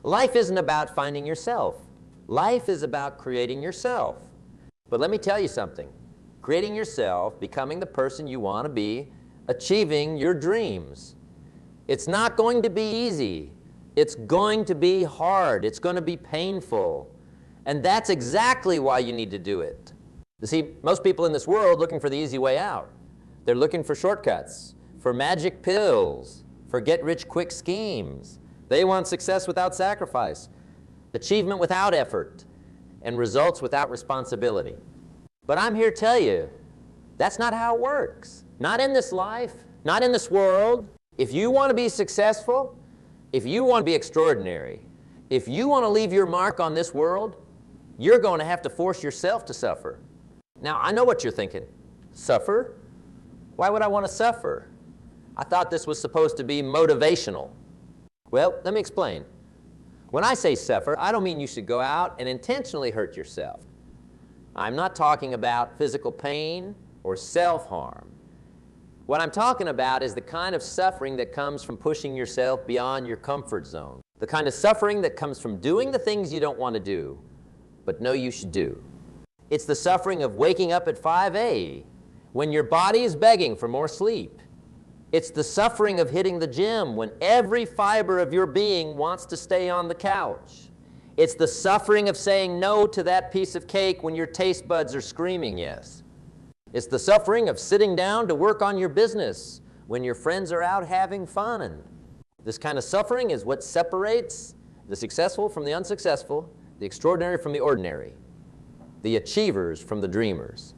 Life isn't about finding yourself. Life is about creating yourself. But let me tell you something. Creating yourself, becoming the person you want to be, achieving your dreams. It's not going to be easy. It's going to be hard. It's going to be painful. And that's exactly why you need to do it. You see, most people in this world are looking for the easy way out. They're looking for shortcuts, for magic pills, for get-rich-quick schemes. They want success without sacrifice, achievement without effort, and results without responsibility. But I'm here to tell you, that's not how it works. Not in this life, not in this world. If you want to be successful, if you want to be extraordinary, if you want to leave your mark on this world, you're going to have to force yourself to suffer. Now, I know what you're thinking. Suffer? Why would I want to suffer? I thought this was supposed to be motivational. Well, let me explain. When I say suffer, I don't mean you should go out and intentionally hurt yourself. I'm not talking about physical pain or self-harm. What I'm talking about is the kind of suffering that comes from pushing yourself beyond your comfort zone. The kind of suffering that comes from doing the things you don't want to do, but know you should do. It's the suffering of waking up at 5 a.m. when your body is begging for more sleep. It's the suffering of hitting the gym when every fiber of your being wants to stay on the couch. It's the suffering of saying no to that piece of cake when your taste buds are screaming yes. It's the suffering of sitting down to work on your business when your friends are out having fun. And this kind of suffering is what separates the successful from the unsuccessful, the extraordinary from the ordinary, the achievers from the dreamers.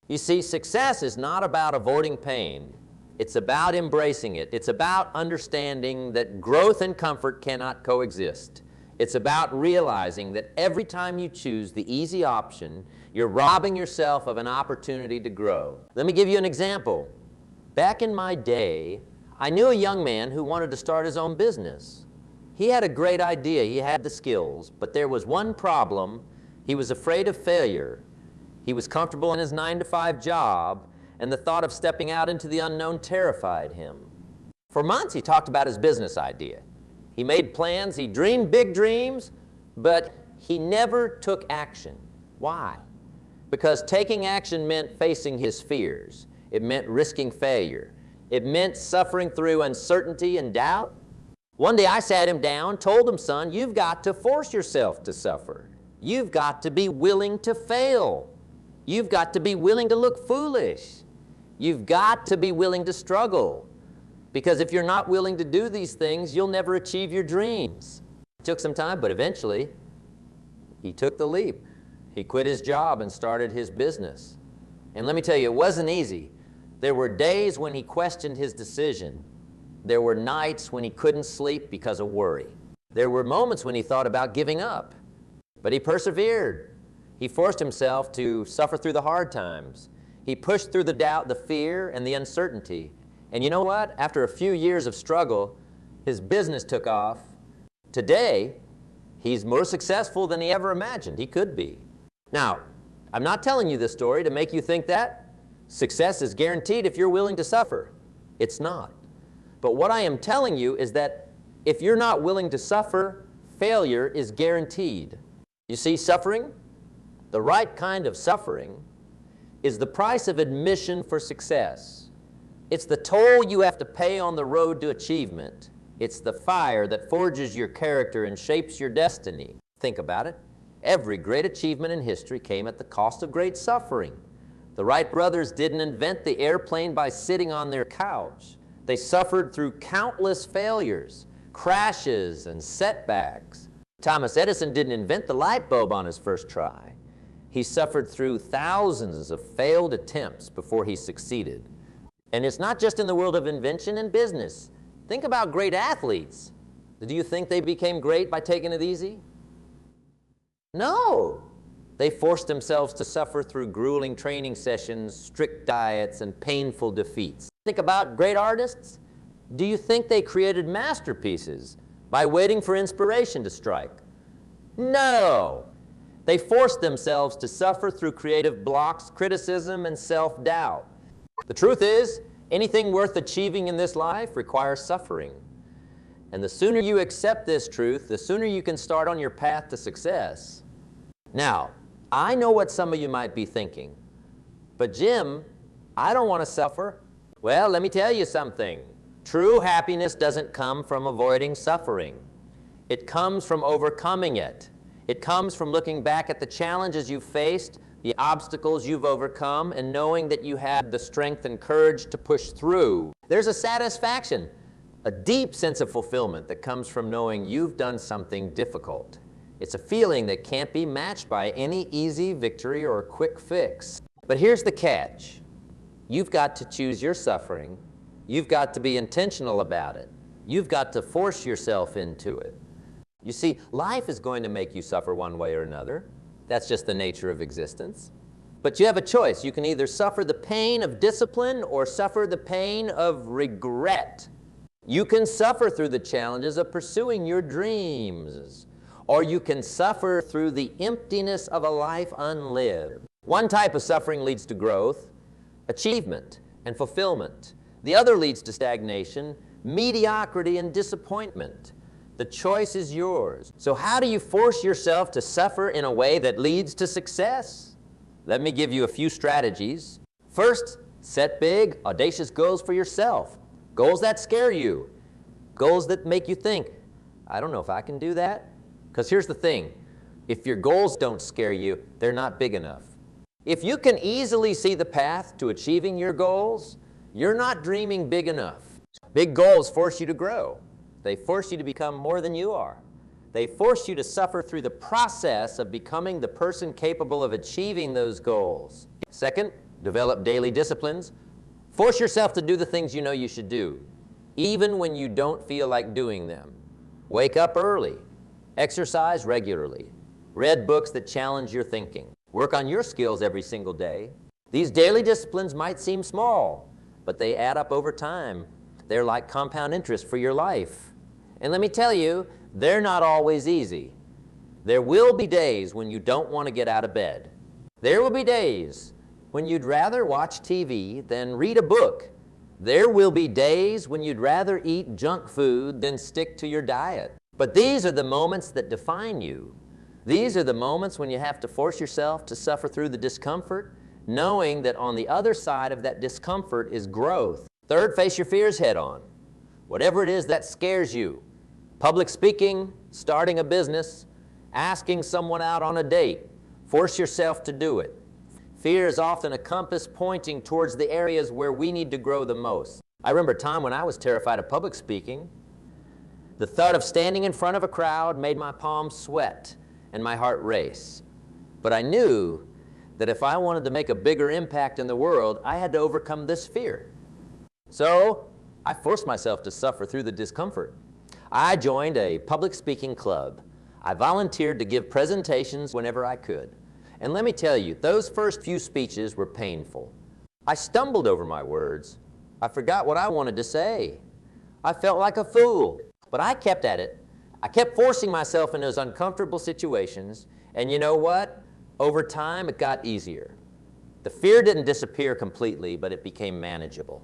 You see, success is not about avoiding pain. It's about embracing it. It's about understanding that growth and comfort cannot coexist. It's about realizing that every time you choose the easy option, you're robbing yourself of an opportunity to grow. Let me give you an example. Back in my day, I knew a young man who wanted to start his own business. He had a great idea. He had the skills, but there was one problem. He was afraid of failure. He was comfortable in his 9-to-5 job, and the thought of stepping out into the unknown terrified him. For months, he talked about his business idea. He made plans, he dreamed big dreams, but he never took action. Why? Because taking action meant facing his fears. It meant risking failure. It meant suffering through uncertainty and doubt. One day I sat him down, told him, son, you've got to force yourself to suffer. You've got to be willing to fail. You've got to be willing to look foolish. You've got to be willing to struggle. Because if you're not willing to do these things, you'll never achieve your dreams. It took some time, but eventually, he took the leap. He quit his job and started his business. And let me tell you, it wasn't easy. There were days when he questioned his decision. There were nights when he couldn't sleep because of worry. There were moments when he thought about giving up. But he persevered. He forced himself to suffer through the hard times. He pushed through the doubt, the fear, and the uncertainty. And you know what? After a few years of struggle, his business took off. Today, he's more successful than he ever imagined he could be. Now, I'm not telling you this story to make you think that success is guaranteed if you're willing to suffer. It's not. But what I am telling you is that if you're not willing to suffer, failure is guaranteed. You see, suffering, the right kind of suffering, is the price of admission for success. It's the toll you have to pay on the road to achievement. It's the fire that forges your character and shapes your destiny. Think about it. Every great achievement in history came at the cost of great suffering. The Wright brothers didn't invent the airplane by sitting on their couch. They suffered through countless failures, crashes, and setbacks. Thomas Edison didn't invent the light bulb on his first try. He suffered through thousands of failed attempts before he succeeded. And it's not just in the world of invention and business. Think about great athletes. Do you think they became great by taking it easy? No. They forced themselves to suffer through grueling training sessions, strict diets, and painful defeats. Think about great artists. Do you think they created masterpieces by waiting for inspiration to strike? No. They forced themselves to suffer through creative blocks, criticism, and self-doubt. The truth is, anything worth achieving in this life requires suffering. And the sooner you accept this truth, the sooner you can start on your path to success. Now, I know what some of you might be thinking, but Jim, I don't want to suffer. Well, let me tell you something. True happiness doesn't come from avoiding suffering. It comes from overcoming it. It comes from looking back at the challenges you've faced, the obstacles you've overcome, and knowing that you had the strength and courage to push through. There's a satisfaction, a deep sense of fulfillment that comes from knowing you've done something difficult. It's a feeling that can't be matched by any easy victory or quick fix. But here's the catch. You've got to choose your suffering. You've got to be intentional about it. You've got to force yourself into it. You see, life is going to make you suffer one way or another. That's just the nature of existence. But you have a choice. You can either suffer the pain of discipline or suffer the pain of regret. You can suffer through the challenges of pursuing your dreams, or you can suffer through the emptiness of a life unlived. One type of suffering leads to growth, achievement, and fulfillment. The other leads to stagnation, mediocrity, and disappointment. The choice is yours. So how do you force yourself to suffer in a way that leads to success? Let me give you a few strategies. First, set big, audacious goals for yourself. Goals that scare you. Goals that make you think, I don't know if I can do that. Because here's the thing, if your goals don't scare you, they're not big enough. If you can easily see the path to achieving your goals, you're not dreaming big enough. Big goals force you to grow. They force you to become more than you are. They force you to suffer through the process of becoming the person capable of achieving those goals. Second, develop daily disciplines. Force yourself to do the things you know you should do, even when you don't feel like doing them. Wake up early. Exercise regularly. Read books that challenge your thinking. Work on your skills every single day. These daily disciplines might seem small, but they add up over time. They're like compound interest for your life. And let me tell you, they're not always easy. There will be days when you don't want to get out of bed. There will be days when you'd rather watch TV than read a book. There will be days when you'd rather eat junk food than stick to your diet. But these are the moments that define you. These are the moments when you have to force yourself to suffer through the discomfort, knowing that on the other side of that discomfort is growth. Third, face your fears head on. Whatever it is that scares you, public speaking, starting a business, asking someone out on a date, force yourself to do it. Fear is often a compass pointing towards the areas where we need to grow the most. I remember a time when I was terrified of public speaking. The thought of standing in front of a crowd made my palms sweat and my heart race. But I knew that if I wanted to make a bigger impact in the world, I had to overcome this fear. So I forced myself to suffer through the discomfort. I joined a public speaking club. I volunteered to give presentations whenever I could. And let me tell you, those first few speeches were painful. I stumbled over my words. I forgot what I wanted to say. I felt like a fool. But I kept at it. I kept forcing myself in those uncomfortable situations, and you know what? Over time, it got easier. The fear didn't disappear completely, but it became manageable.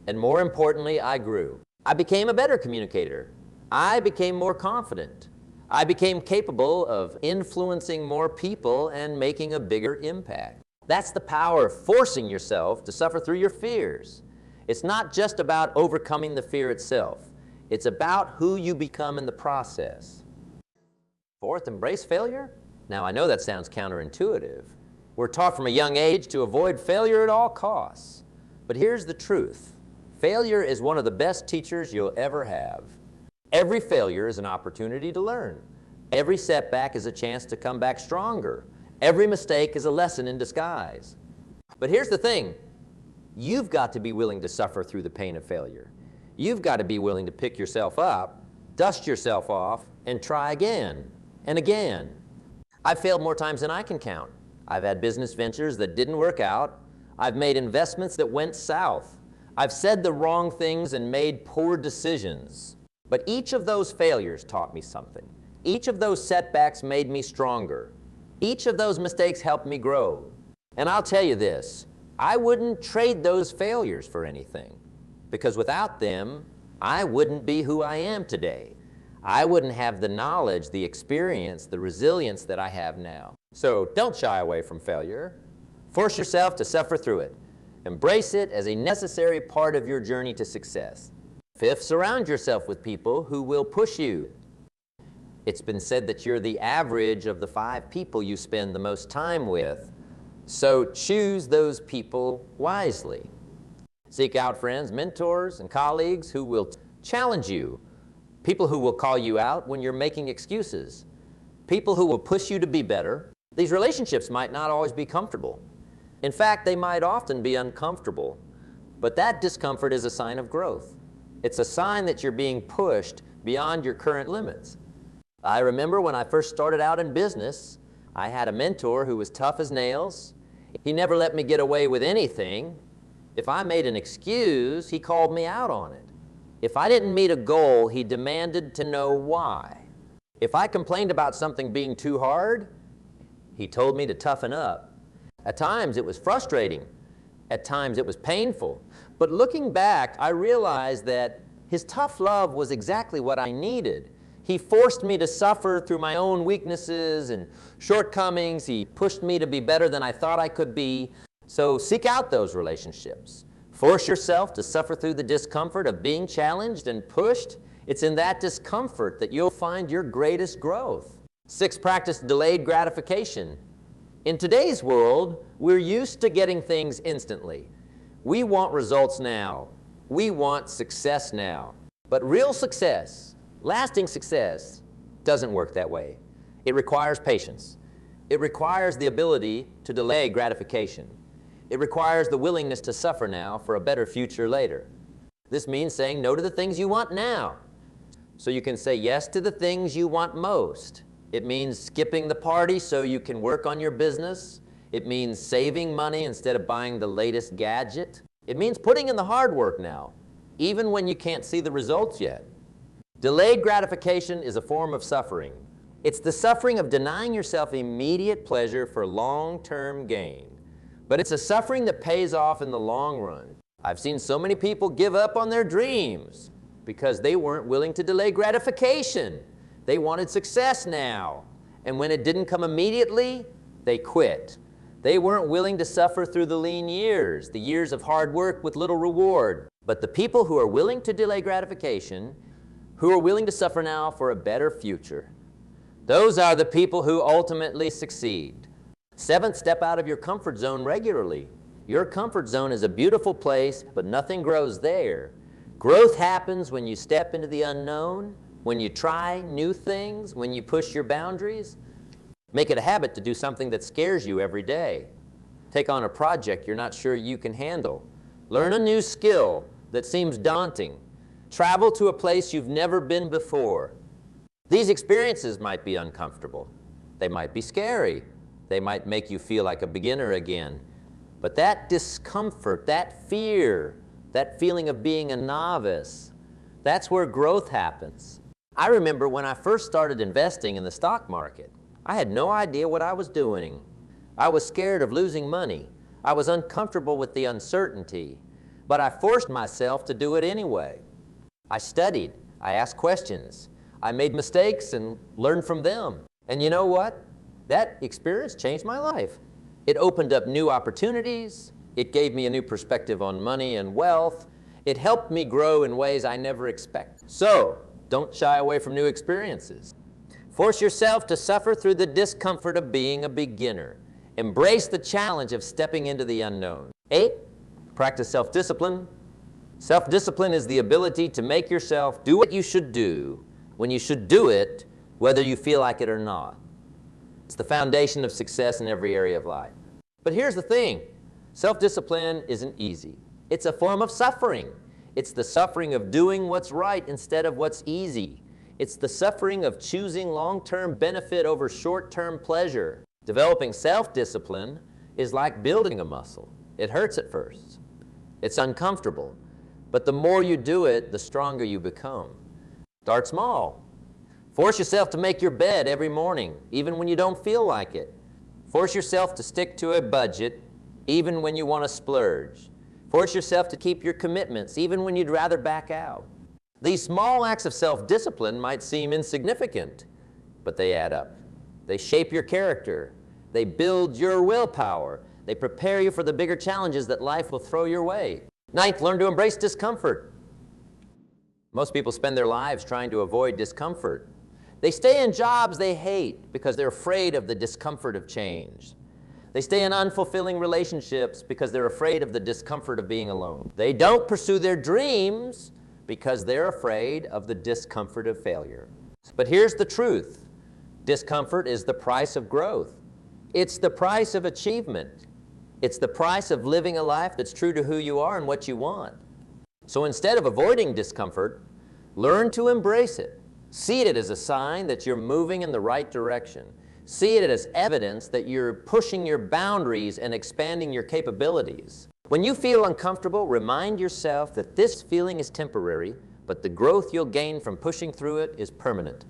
And more importantly, I grew. I became a better communicator. I became more confident. I became capable of influencing more people and making a bigger impact. That's the power of forcing yourself to suffer through your fears. It's not just about overcoming the fear itself. It's about who you become in the process. Fourth, embrace failure. Now, I know that sounds counterintuitive. We're taught from a young age to avoid failure at all costs. But here's the truth. Failure is one of the best teachers you'll ever have. Every failure is an opportunity to learn. Every setback is a chance to come back stronger. Every mistake is a lesson in disguise. But here's the thing. You've got to be willing to suffer through the pain of failure. You've got to be willing to pick yourself up, dust yourself off, and try again and again. I've failed more times than I can count. I've had business ventures that didn't work out. I've made investments that went south. I've said the wrong things and made poor decisions. But each of those failures taught me something. Each of those setbacks made me stronger. Each of those mistakes helped me grow. And I'll tell you this, I wouldn't trade those failures for anything. Because without them, I wouldn't be who I am today. I wouldn't have the knowledge, the experience, the resilience that I have now. So don't shy away from failure. Force yourself to suffer through it. Embrace it as a necessary part of your journey to success. Fifth, surround yourself with people who will push you. It's been said that you're the average of the 5 people you spend the most time with. So choose those people wisely. Seek out friends, mentors, and colleagues who will challenge you. People who will call you out when you're making excuses. People who will push you to be better. These relationships might not always be comfortable. In fact, they might often be uncomfortable. But that discomfort is a sign of growth. It's a sign that you're being pushed beyond your current limits. I remember when I first started out in business, I had a mentor who was tough as nails. He never let me get away with anything. If I made an excuse, he called me out on it. If I didn't meet a goal, he demanded to know why. If I complained about something being too hard, he told me to toughen up. At times it was frustrating. At times it was painful. But looking back, I realized that his tough love was exactly what I needed. He forced me to suffer through my own weaknesses and shortcomings. He pushed me to be better than I thought I could be. So seek out those relationships. Force yourself to suffer through the discomfort of being challenged and pushed. It's in that discomfort that you'll find your greatest growth. 6, practice delayed gratification. In today's world, we're used to getting things instantly. We want results now. We want success now. But real success, lasting success, doesn't work that way. It requires patience. It requires the ability to delay gratification. It requires the willingness to suffer now for a better future later. This means saying no to the things you want now, so you can say yes to the things you want most. It means skipping the party so you can work on your business. It means saving money instead of buying the latest gadget. It means putting in the hard work now, even when you can't see the results yet. Delayed gratification is a form of suffering. It's the suffering of denying yourself immediate pleasure for long-term gain. But it's a suffering that pays off in the long run. I've seen so many people give up on their dreams because they weren't willing to delay gratification. They wanted success now. And when it didn't come immediately, they quit. They weren't willing to suffer through the lean years, the years of hard work with little reward. But the people who are willing to delay gratification, who are willing to suffer now for a better future, those are the people who ultimately succeed. 7, step out of your comfort zone regularly. Your comfort zone is a beautiful place, but nothing grows there. Growth happens when you step into the unknown, when you try new things, when you push your boundaries. Make it a habit to do something that scares you every day. Take on a project you're not sure you can handle. Learn a new skill that seems daunting. Travel to a place you've never been before. These experiences might be uncomfortable. They might be scary. They might make you feel like a beginner again. But that discomfort, that fear, that feeling of being a novice, that's where growth happens. I remember when I first started investing in the stock market, I had no idea what I was doing. I was scared of losing money. I was uncomfortable with the uncertainty. But I forced myself to do it anyway. I studied. I asked questions. I made mistakes and learned from them. And you know what? That experience changed my life. It opened up new opportunities. It gave me a new perspective on money and wealth. It helped me grow in ways I never expected. So, don't shy away from new experiences. Force yourself to suffer through the discomfort of being a beginner. Embrace the challenge of stepping into the unknown. 8, practice self-discipline. Self-discipline is the ability to make yourself do what you should do when you should do it, whether you feel like it or not. It's the foundation of success in every area of life. But here's the thing. Self-discipline isn't easy. It's a form of suffering. It's the suffering of doing what's right instead of what's easy. It's the suffering of choosing long-term benefit over short-term pleasure. Developing self-discipline is like building a muscle. It hurts at first. It's uncomfortable. But the more you do it, the stronger you become. Start small. Force yourself to make your bed every morning, even when you don't feel like it. Force yourself to stick to a budget, even when you want to splurge. Force yourself to keep your commitments, even when you'd rather back out. These small acts of self-discipline might seem insignificant, but they add up. They shape your character. They build your willpower. They prepare you for the bigger challenges that life will throw your way. Ninth, learn to embrace discomfort. Most people spend their lives trying to avoid discomfort. They stay in jobs they hate because they're afraid of the discomfort of change. They stay in unfulfilling relationships because they're afraid of the discomfort of being alone. They don't pursue their dreams because they're afraid of the discomfort of failure. But here's the truth. Discomfort is the price of growth. It's the price of achievement. It's the price of living a life that's true to who you are and what you want. So instead of avoiding discomfort, learn to embrace it. See it as a sign that you're moving in the right direction. See it as evidence that you're pushing your boundaries and expanding your capabilities. When you feel uncomfortable, remind yourself that this feeling is temporary, but the growth you'll gain from pushing through it is permanent.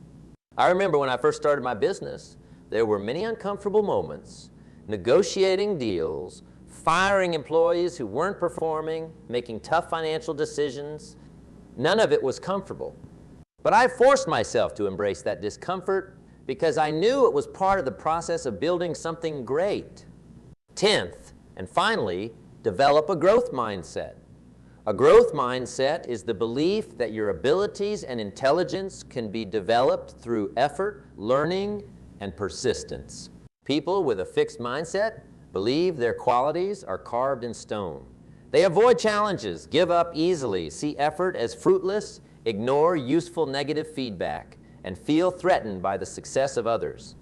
I remember when I first started my business, there were many uncomfortable moments, negotiating deals, firing employees who weren't performing, making tough financial decisions. None of it was comfortable. But I forced myself to embrace that discomfort because I knew it was part of the process of building something great. 10th, and finally, develop a growth mindset. A growth mindset is the belief that your abilities and intelligence can be developed through effort, learning, and persistence. People with a fixed mindset believe their qualities are carved in stone. They avoid challenges, give up easily, see effort as fruitless, ignore useful negative feedback, and feel threatened by the success of others.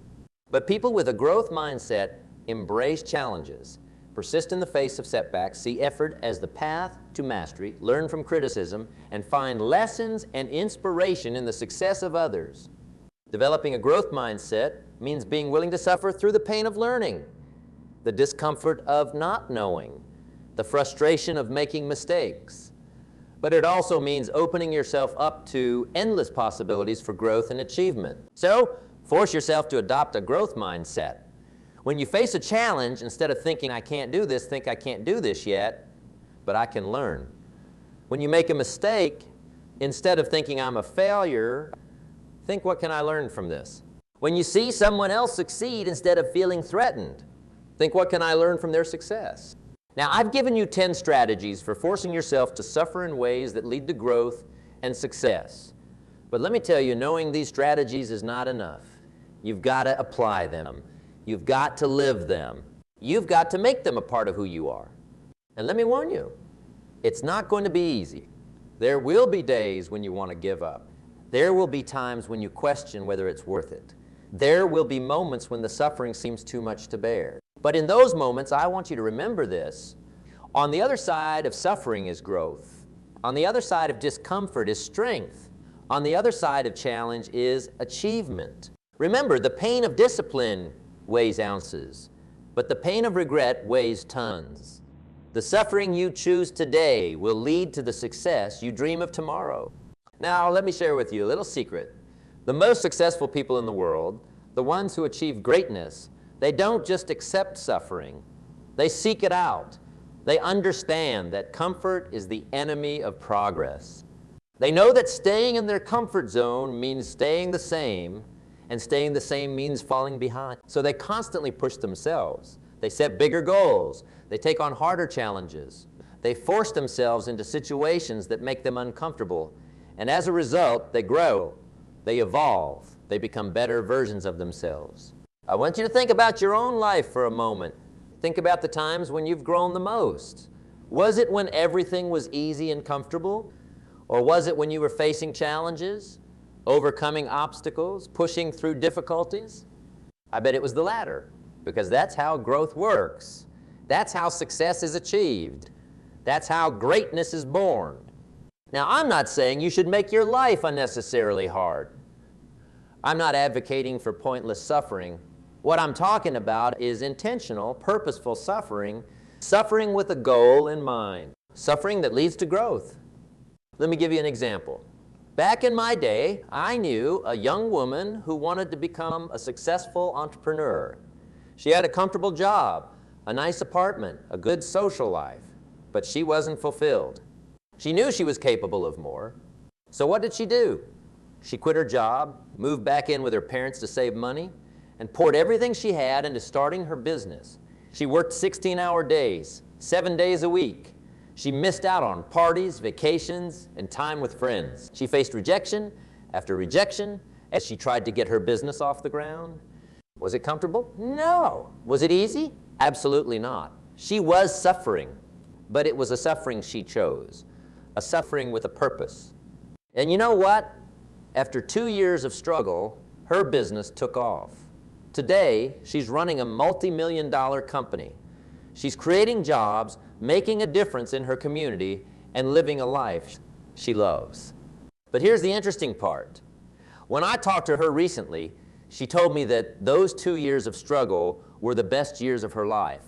But people with a growth mindset embrace challenges, persist in the face of setbacks, see effort as the path to mastery, learn from criticism, and find lessons and inspiration in the success of others. Developing a growth mindset means being willing to suffer through the pain of learning, the discomfort of not knowing, the frustration of making mistakes. But it also means opening yourself up to endless possibilities for growth and achievement. So, force yourself to adopt a growth mindset. When you face a challenge, instead of thinking, I can't do this, think I can't do this yet, but I can learn. When you make a mistake, instead of thinking I'm a failure, think, what can I learn from this? When you see someone else succeed, instead of feeling threatened, think, what can I learn from their success? Now, I've given you 10 strategies for forcing yourself to suffer in ways that lead to growth and success. But let me tell you, knowing these strategies is not enough. You've got to apply them. You've got to live them. You've got to make them a part of who you are. And let me warn you, it's not going to be easy. There will be days when you want to give up. There will be times when you question whether it's worth it. There will be moments when the suffering seems too much to bear. But in those moments, I want you to remember this. On the other side of suffering is growth. On the other side of discomfort is strength. On the other side of challenge is achievement. Remember, the pain of discipline weighs ounces, but the pain of regret weighs tons. The suffering you choose today will lead to the success you dream of tomorrow. Now, let me share with you a little secret. The most successful people in the world, the ones who achieve greatness, they don't just accept suffering. They seek it out. They understand that comfort is the enemy of progress. They know that staying in their comfort zone means staying the same, and staying the same means falling behind. So they constantly push themselves. They set bigger goals. They take on harder challenges. They force themselves into situations that make them uncomfortable. And as a result, they grow. They evolve. They become better versions of themselves. I want you to think about your own life for a moment. Think about the times when you've grown the most. Was it when everything was easy and comfortable? Or was it when you were facing challenges, overcoming obstacles, pushing through difficulties? I bet it was the latter, because that's how growth works. That's how success is achieved. That's how greatness is born. Now, I'm not saying you should make your life unnecessarily hard. I'm not advocating for pointless suffering. What I'm talking about is intentional, purposeful suffering, suffering with a goal in mind, suffering that leads to growth. Let me give you an example. Back in my day, I knew a young woman who wanted to become a successful entrepreneur. She had a comfortable job, a nice apartment, a good social life, but she wasn't fulfilled. She knew she was capable of more, So what did she do? She quit her job, moved back in with her parents to save money, and poured everything she had into starting her business. She worked 16-hour days, 7 days a week. She missed out on parties, vacations, and time with friends. She faced rejection after rejection as she tried to get her business off the ground. Was it comfortable? No. Was it easy? Absolutely not. She was suffering, but it was a suffering she chose, a suffering with a purpose. And you know what? After 2 years of struggle, her business took off. Today, she's running a multi-million-dollar company. She's creating jobs, making a difference in her community, and living a life she loves. But here's the interesting part. When I talked to her recently, she told me that those 2 years of struggle were the best years of her life.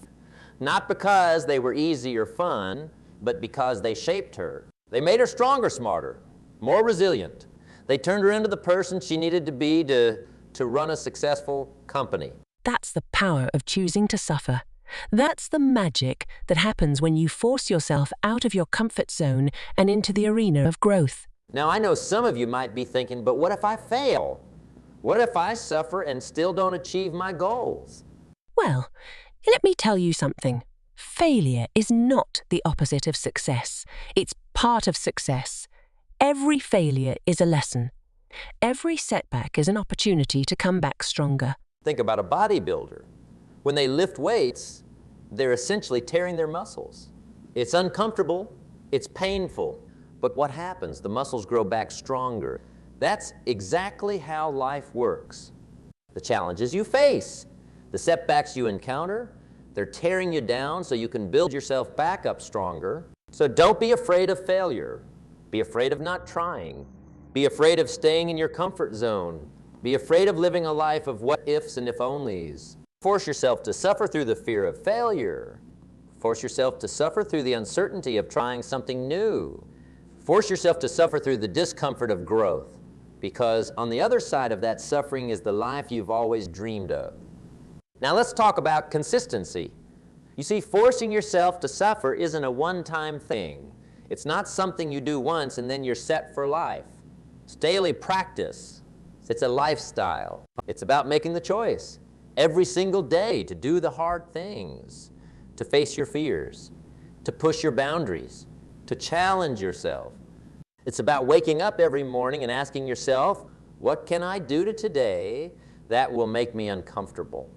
Not because they were easy or fun, but because they shaped her. They made her stronger, smarter, more resilient. They turned her into the person she needed to be to run a successful company. That's the power of choosing to suffer. That's the magic that happens when you force yourself out of your comfort zone and into the arena of growth. Now, I know some of you might be thinking, but what if I fail? What if I suffer and still don't achieve my goals? Well, let me tell you something. Failure is not the opposite of success. It's part of success. Every failure is a lesson. Every setback is an opportunity to come back stronger. Think about a bodybuilder. When they lift weights, they're essentially tearing their muscles. It's uncomfortable, it's painful, but what happens? The muscles grow back stronger. That's exactly how life works. The challenges you face, the setbacks you encounter, they're tearing you down so you can build yourself back up stronger. So don't be afraid of failure. Be afraid of not trying. Be afraid of staying in your comfort zone. Be afraid of living a life of what ifs and if onlys. Force yourself to suffer through the fear of failure. Force yourself to suffer through the uncertainty of trying something new. Force yourself to suffer through the discomfort of growth, because on the other side of that suffering is the life you've always dreamed of. Now let's talk about consistency. You see, forcing yourself to suffer isn't a one-time thing. It's not something you do once and then you're set for life. It's daily practice. It's a lifestyle. It's about making the choice every single day to do the hard things, to face your fears, to push your boundaries, to challenge yourself. It's about waking up every morning and asking yourself, what can I do today that will make me uncomfortable?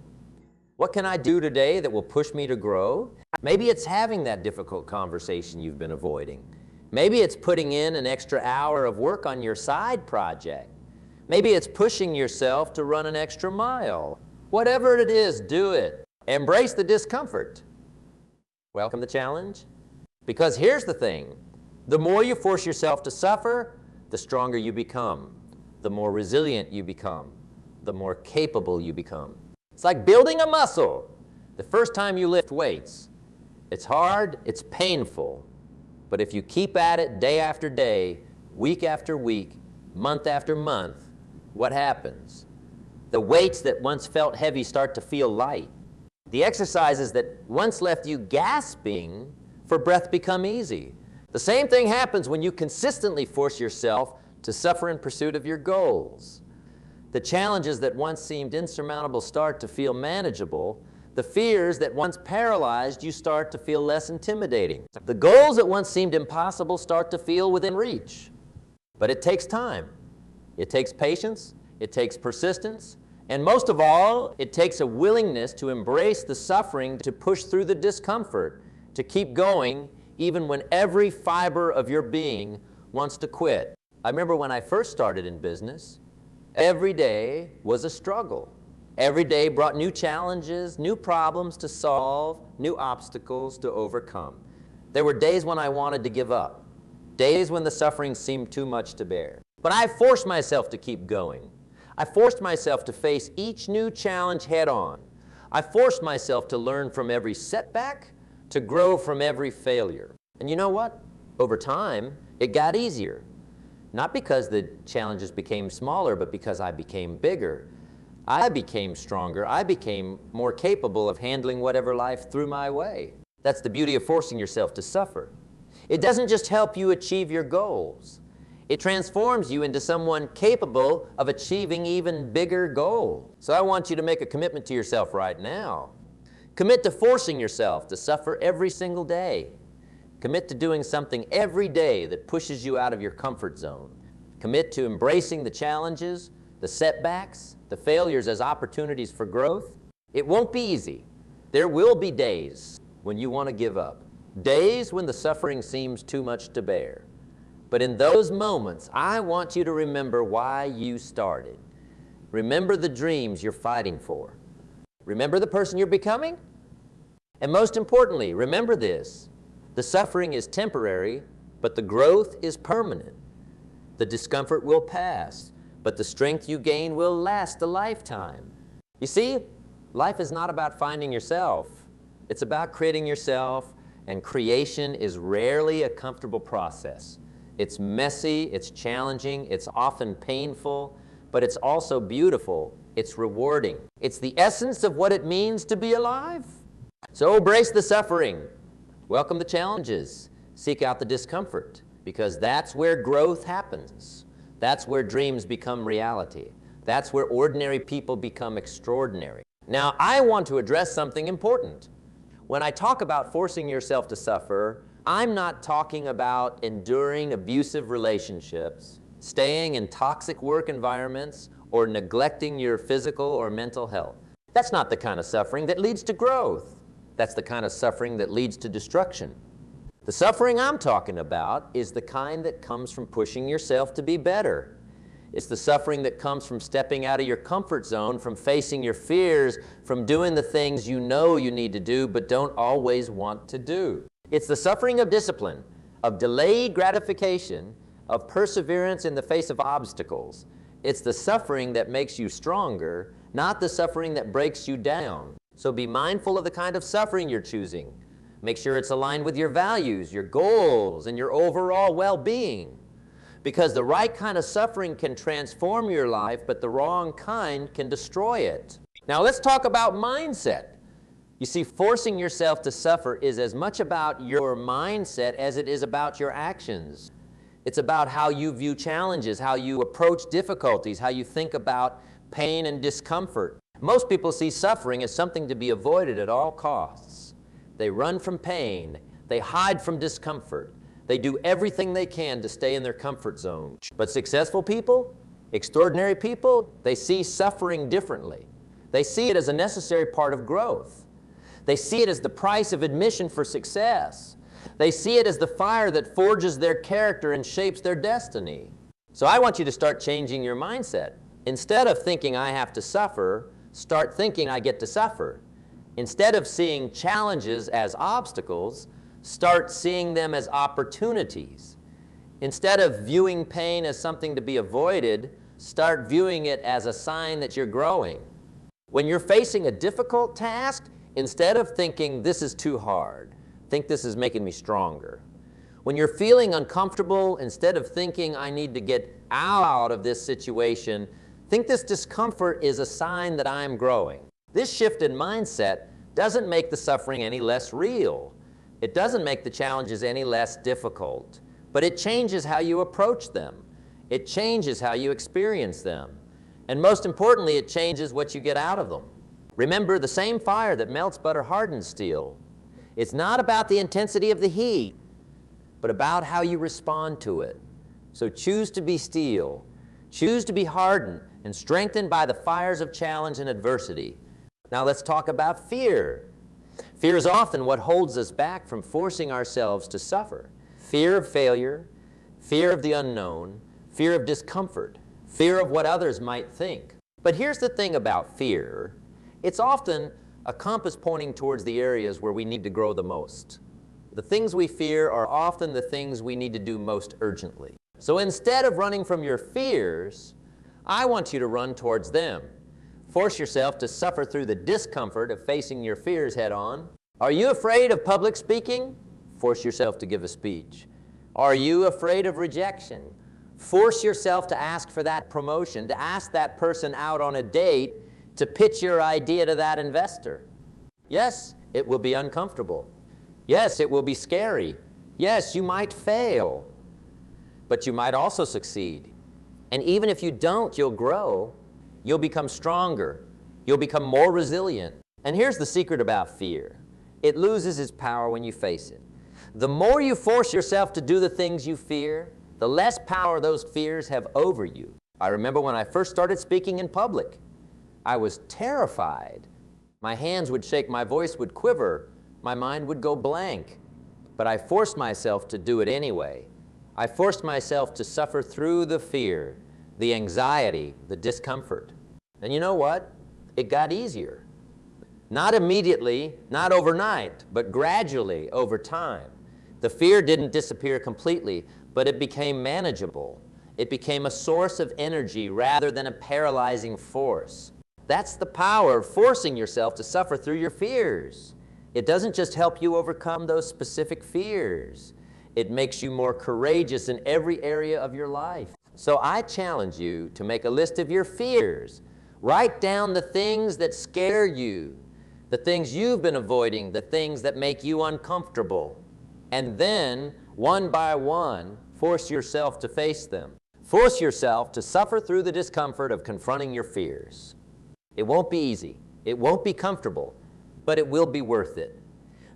What can I do today that will push me to grow? Maybe it's having that difficult conversation you've been avoiding. Maybe it's putting in an extra hour of work on your side project. Maybe it's pushing yourself to run an extra mile. Whatever it is, do it. Embrace the discomfort. Welcome the challenge. Because here's the thing. The more you force yourself to suffer, the stronger you become. The more resilient you become. The more capable you become. It's like building a muscle. The first time you lift weights, it's hard, it's painful. But if you keep at it day after day, week after week, month after month, what happens? The weights that once felt heavy start to feel light. The exercises that once left you gasping for breath become easy. The same thing happens when you consistently force yourself to suffer in pursuit of your goals. The challenges that once seemed insurmountable start to feel manageable. The fears that once paralyzed you start to feel less intimidating. The goals that once seemed impossible start to feel within reach. But it takes time. It takes patience. It takes persistence. And most of all, it takes a willingness to embrace the suffering, to push through the discomfort, to keep going even when every fiber of your being wants to quit. I remember when I first started in business, every day was a struggle. Every day brought new challenges, new problems to solve, new obstacles to overcome. There were days when I wanted to give up, days when the suffering seemed too much to bear. But I forced myself to keep going. I forced myself to face each new challenge head on. I forced myself to learn from every setback, to grow from every failure. And you know what? Over time, it got easier. Not because the challenges became smaller, but because I became bigger. I became stronger. I became more capable of handling whatever life threw my way. That's the beauty of forcing yourself to suffer. It doesn't just help you achieve your goals. It transforms you into someone capable of achieving even bigger goals. So I want you to make a commitment to yourself right now. Commit to forcing yourself to suffer every single day. Commit to doing something every day that pushes you out of your comfort zone. Commit to embracing the challenges, the setbacks, the failures as opportunities for growth. It won't be easy. There will be days when you want to give up. Days when the suffering seems too much to bear. But in those moments, I want you to remember why you started. Remember the dreams you're fighting for. Remember the person you're becoming. And most importantly, remember this. The suffering is temporary, but the growth is permanent. The discomfort will pass, but the strength you gain will last a lifetime. You see, life is not about finding yourself. It's about creating yourself, and creation is rarely a comfortable process. It's messy, it's challenging, it's often painful, but it's also beautiful, it's rewarding. It's the essence of what it means to be alive. So embrace the suffering, welcome the challenges, seek out the discomfort, because that's where growth happens. That's where dreams become reality. That's where ordinary people become extraordinary. Now, I want to address something important. When I talk about forcing yourself to suffer, I'm not talking about enduring abusive relationships, staying in toxic work environments, or neglecting your physical or mental health. That's not the kind of suffering that leads to growth. That's the kind of suffering that leads to destruction. The suffering I'm talking about is the kind that comes from pushing yourself to be better. It's the suffering that comes from stepping out of your comfort zone, from facing your fears, from doing the things you know you need to do but don't always want to do. It's the suffering of discipline, of delayed gratification, of perseverance in the face of obstacles. It's the suffering that makes you stronger, not the suffering that breaks you down. So be mindful of the kind of suffering you're choosing. Make sure it's aligned with your values, your goals, and your overall well-being. Because the right kind of suffering can transform your life, but the wrong kind can destroy it. Now let's talk about mindset. You see, forcing yourself to suffer is as much about your mindset as it is about your actions. It's about how you view challenges, how you approach difficulties, how you think about pain and discomfort. Most people see suffering as something to be avoided at all costs. They run from pain. They hide from discomfort. They do everything they can to stay in their comfort zone. But successful people, extraordinary people, they see suffering differently. They see it as a necessary part of growth. They see it as the price of admission for success. They see it as the fire that forges their character and shapes their destiny. So I want you to start changing your mindset. Instead of thinking I have to suffer, start thinking I get to suffer. Instead of seeing challenges as obstacles, start seeing them as opportunities. Instead of viewing pain as something to be avoided, start viewing it as a sign that you're growing. When you're facing a difficult task, instead of thinking this is too hard, think this is making me stronger. When you're feeling uncomfortable, instead of thinking I need to get out of this situation, think this discomfort is a sign that I'm growing. This shift in mindset doesn't make the suffering any less real. It doesn't make the challenges any less difficult, but it changes how you approach them. It changes how you experience them. And most importantly, it changes what you get out of them. Remember, the same fire that melts butter hardens steel. It's not about the intensity of the heat, but about how you respond to it. So choose to be steel. Choose to be hardened and strengthened by the fires of challenge and adversity. Now let's talk about fear. Fear is often what holds us back from forcing ourselves to suffer. Fear of failure, fear of the unknown, fear of discomfort, fear of what others might think. But here's the thing about fear. It's often a compass pointing towards the areas where we need to grow the most. The things we fear are often the things we need to do most urgently. So instead of running from your fears, I want you to run towards them. Force yourself to suffer through the discomfort of facing your fears head on. Are you afraid of public speaking? Force yourself to give a speech. Are you afraid of rejection? Force yourself to ask for that promotion, to ask that person out on a date, to pitch your idea to that investor. Yes, it will be uncomfortable. Yes, it will be scary. Yes, you might fail. but you might also succeed. And even if you don't, you'll grow. You'll become stronger. You'll become more resilient. And here's the secret about fear. It loses its power when you face it. The more you force yourself to do the things you fear, the less power those fears have over you. I remember when I first started speaking in public, I was terrified. My hands would shake, my voice would quiver, my mind would go blank. But I forced myself to do it anyway. I forced myself to suffer through the fear, the anxiety, the discomfort. And you know what? It got easier. Not immediately, not overnight, but gradually over time. The fear didn't disappear completely, but it became manageable. It became a source of energy rather than a paralyzing force. That's the power of forcing yourself to suffer through your fears. It doesn't just help you overcome those specific fears. It makes you more courageous in every area of your life. So I challenge you to make a list of your fears. Write down the things that scare you, the things you've been avoiding, the things that make you uncomfortable. And then, one by one, force yourself to face them. Force yourself to suffer through the discomfort of confronting your fears. It won't be easy. It won't be comfortable, but it will be worth it.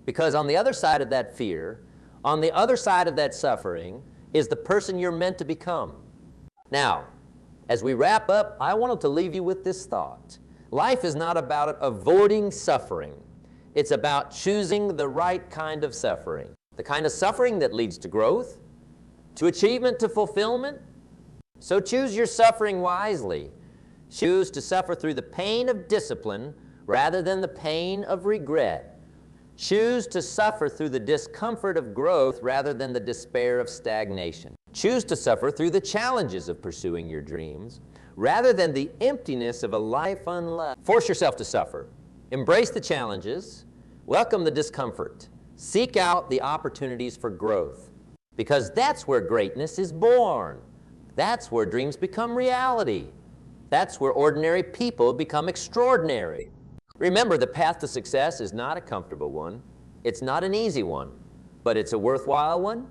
Because on the other side of that fear, on the other side of that suffering, is the person you're meant to become. Now, as we wrap up, I wanted to leave you with this thought. Life is not about avoiding suffering. It's about choosing the right kind of suffering. The kind of suffering that leads to growth, to achievement, to fulfillment. So choose your suffering wisely. Choose to suffer through the pain of discipline rather than the pain of regret. Choose to suffer through the discomfort of growth rather than the despair of stagnation. Choose to suffer through the challenges of pursuing your dreams rather than the emptiness of a life unloved. Force yourself to suffer. Embrace the challenges. Welcome the discomfort. Seek out the opportunities for growth, because that's where greatness is born. That's where dreams become reality. That's where ordinary people become extraordinary. Remember, the path to success is not a comfortable one. It's not an easy one, but it's a worthwhile one,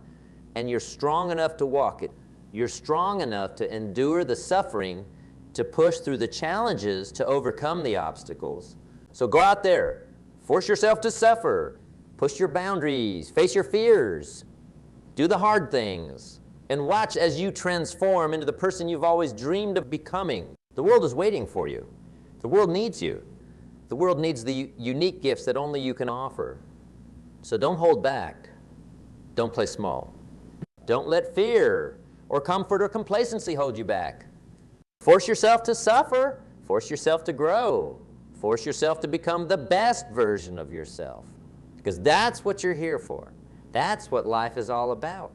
and you're strong enough to walk it. You're strong enough to endure the suffering, to push through the challenges, to overcome the obstacles. So go out there, force yourself to suffer, push your boundaries, face your fears, do the hard things, and watch as you transform into the person you've always dreamed of becoming. The world is waiting for you. The world needs you. The world needs the unique gifts that only you can offer. So don't hold back. Don't play small. Don't let fear or comfort or complacency hold you back. Force yourself to suffer. Force yourself to grow. Force yourself to become the best version of yourself. Because that's what you're here for. That's what life is all about.